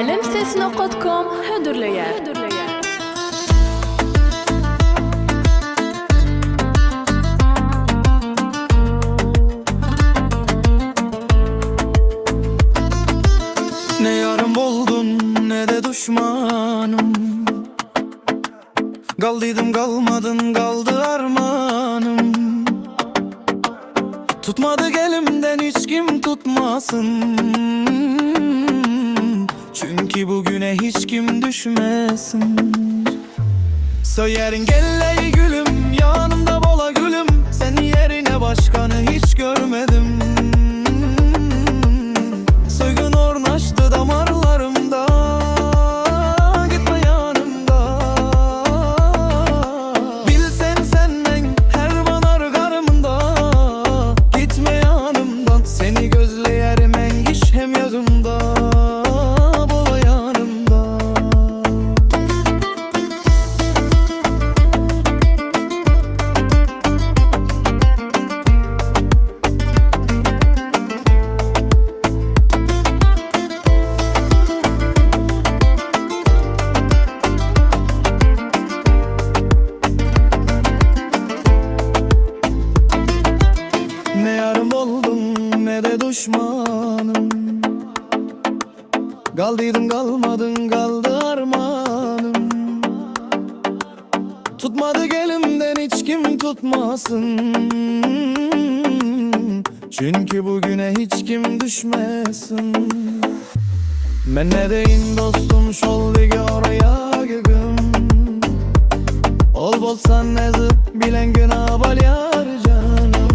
alamsesno.com huzurlayar. Ne yarım oldun ne de düşmanım. Kaldıydım kalmadın kaldı armağanım. Tutmadı elimden hiç kim tutmasın. Çünkü bugüne hiç kim düşmesin. Söylerin gel ey gülüm, yanımda bola gülüm. Senin yerine başkanı hiç görmedim. Soygun ornaştı damarlarımda. Gitme yanımda. Bilsen senden her banar karımda. Gitme yanımdan. Seni gözleyerim en giş hem yazımda. Bola yanımda. Ne yarım oldum ne de düşmanım. Kaldıydım kalmadın kaldı armağanım. Tutmadı elimden hiç kim tutmasın. Çünkü bugüne hiç kim düşmesin. Ben ne deyin dostum şol dige oraya gülüm. Ol bolsan nezip bilen günah bal yar canım.